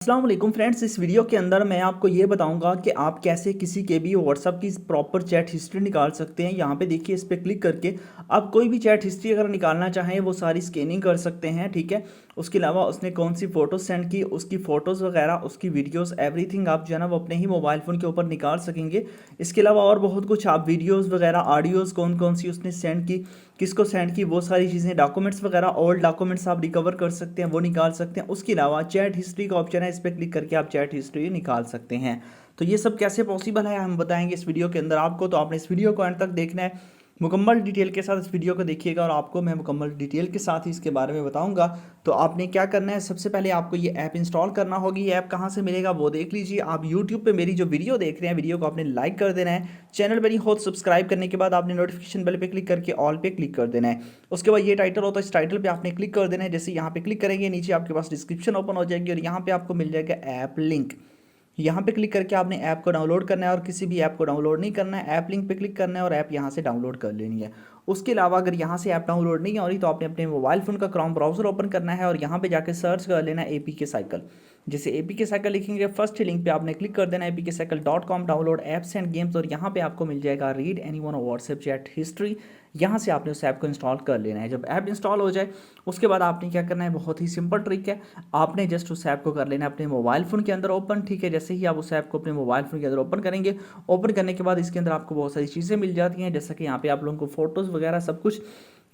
अस्सलाम वालेकुम फ्रेंड्स, इस वीडियो के अंदर मैं आपको ये बताऊंगा कि आप कैसे किसी के भी व्हाट्सअप की प्रॉपर चैट हिस्ट्री निकाल सकते हैं। यहाँ पे देखिए, इस पर क्लिक करके आप कोई भी चैट हिस्ट्री अगर निकालना चाहें वो सारी स्कैनिंग कर सकते हैं। ठीक है, उसके अलावा उसने कौन सी फ़ोटोज़ सेंड की, उसकी फ़ोटोज़ वगैरह, उसकी वीडियोज़, एवरीथिंग आप जो है ना वो अपने ही मोबाइल फ़ोन के ऊपर निकाल सकेंगे। इसके अलावा और बहुत कुछ, आप वीडियोज़ वगैरह, ऑडियोज़ कौन कौन सी उसने सेंड की, किसको सेंड की, वो सारी चीज़ें, डॉक्यूमेंट्स वगैरह, ओल्ड डॉक्यूमेंट्स आप रिकवर कर सकते हैं, वो निकाल सकते हैं। उसके अलावा चैट हिस्ट्री का ऑप्शन है, इस पर क्लिक करके आप चैट हिस्ट्री निकाल सकते हैं। तो ये सब कैसे पॉसिबल है हम बताएंगे इस वीडियो के अंदर आपको। तो आपने इस वीडियो को अंत तक देखना है, मुकम्मल डिटेल के साथ इस वीडियो को देखिएगा और आपको मैं मुकम्मल डिटेल के साथ ही इसके बारे में बताऊंगा। तो आपने क्या करना है, सबसे पहले आपको ये ऐप इंस्टॉल करना होगी। ये ऐप कहाँ से मिलेगा वो देख लीजिए। आप यूट्यूब पे मेरी जो वीडियो देख रहे हैं, वीडियो को आपने लाइक कर देना है। चैनल पर हो सब्सक्राइब करने के बाद आपने नोटिफिकेशन बेल पे क्लिक करके ऑल पे क्लिक कर देना है। उसके बाद ये टाइटल होता है, इस टाइटल पे आपने क्लिक कर देना है। जैसे यहाँ पे क्लिक करेंगे, नीचे आपके पास डिस्क्रिप्शन ओपन हो जाएगी और यहाँ पे आपको मिल जाएगा ऐप लिंक। यहाँ पे क्लिक करके आपने ऐप को डाउनलोड करना है और किसी भी ऐप को डाउनलोड नहीं करना है, ऐप लिंक पे क्लिक करना है और ऐप यहाँ से डाउनलोड कर लेनी है। उसके अलावा अगर यहाँ से ऐप डाउनलोड नहीं हो रही तो आपने अपने मोबाइल फ़ोन का क्रोम ब्राउज़र ओपन करना है और यहाँ पे जाके सर्च कर लेना है APK साइकिल। जैसे APK साइकिल लिखेंगे, फर्स्ट लिंक पे आपने क्लिक कर देना है apkcycle.com, download apps and games, और यहाँ पे आपको मिल जाएगा read anyone WhatsApp chat history. यहाँ से आपने उस ऐप को इंस्टॉल कर लेना है। जब ऐप इंस्टॉल हो जाए उसके बाद आपने क्या करना है, बहुत ही सिंपल ट्रिक है, आपने जस्ट उस ऐप को कर लेना है अपने मोबाइल फ़ोन के अंदर ओपन। ठीक है, जैसे ही आप उस ऐप को अपने मोबाइल फ़ोन के अंदर ओपन करेंगे, ओपन करने के बाद इसके अंदर आपको बहुत सारी चीज़ें मिल जाती हैं। जैसा कि यहाँ पे आप लोगों को फ़ोटोज़ वगैरह सब कुछ,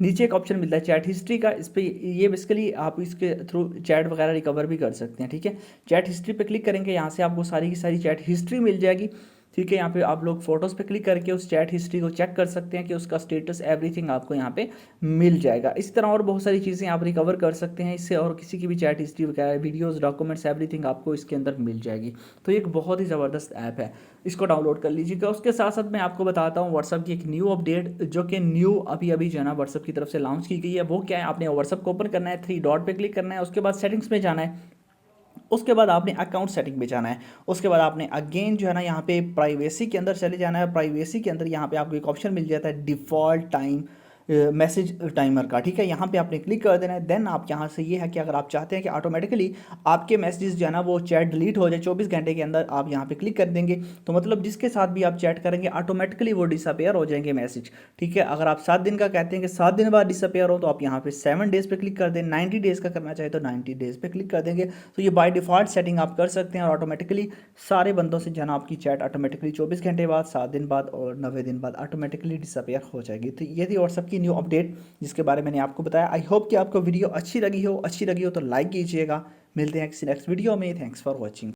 नीचे एक ऑप्शन मिलता है चैट हिस्ट्री का, इस पर ये बेसिकली आप इसके थ्रू चैट वगैरह रिकवर भी कर सकते हैं। ठीक है, चैट हिस्ट्री पे क्लिक करेंगे, यहाँ से आपको सारी की सारी चैट हिस्ट्री मिल जाएगी। ठीक है, यहाँ पे आप लोग फोटोज़ पे क्लिक करके उस चैट हिस्ट्री को चेक कर सकते हैं कि उसका स्टेटस एवरीथिंग आपको यहाँ पे मिल जाएगा। इस तरह और बहुत सारी चीज़ें आप रिकवर कर सकते हैं इससे, और किसी की भी चैट हिस्ट्री वगैरह, वीडियोज़, डॉक्यूमेंट्स, एवरीथिंग आपको इसके अंदर मिल जाएगी। तो ये एक बहुत ही ज़बरदस्त ऐप है, इसको डाउनलोड कर लीजिएगा। उसके साथ साथ मैं आपको बताता हूँ व्हाट्सअप की एक न्यू अपडेट, जो कि न्यू अभी अभी जो है ना व्हाट्सअप की तरफ से लॉन्च की गई है। वो क्या है, आपने व्हाट्सअप को ओपन करना है, 3 डॉट पे क्लिक करना है, उसके बाद सेटिंग्स में जाना है, उसके बाद आपने अकाउंट सेटिंग में जाना है, उसके बाद आपने अगेन जो है ना यहाँ पे प्राइवेसी के अंदर चले जाना है। प्राइवेसी के अंदर यहाँ पे आपको एक ऑप्शन मिल जाता है डिफ़ॉल्ट टाइम, मैसेज टाइमर का। ठीक है, यहाँ पे आपने क्लिक कर देना है। देन आप यहाँ से ये है कि अगर आप चाहते हैं कि ऑटोमेटिकली आपके मैसेजेस जो है ना वो चैट डिलीट हो जाए 24 घंटे के अंदर, आप यहाँ पे क्लिक कर देंगे तो मतलब जिसके साथ भी आप चैट करेंगे ऑटोमेटिकली वो डिसअपेयर हो जाएंगे मैसेज। ठीक है, अगर आप 7 दिन का कहते हैं कि 7 दिन बाद डिसअपेयर हो, तो आप यहाँ पे 7 डेज़ पे क्लिक कर दें। 90 डेज़ का करना चाहे तो 90 डेज़ पे क्लिक कर देंगे। तो ये बाय डिफ़ॉल्ट सेटिंग आप कर सकते हैं और ऑटोमेटिकली सारे बंदों से जाना आपकी चैट ऑटोमेटिकली 24 घंटे बाद, 7 दिन बाद और 90 दिन बाद ऑटोमेटिकली डिसअपेयर हो जाएगी। तो ये थी व्हाट्सअप की न्यू अपडेट जिसके बारे में मैंने आपको बताया। आई होप कि आपको वीडियो अच्छी लगी हो तो लाइक कीजिएगा। मिलते हैं किसी नेक्स्ट वीडियो में। Thanks for watching.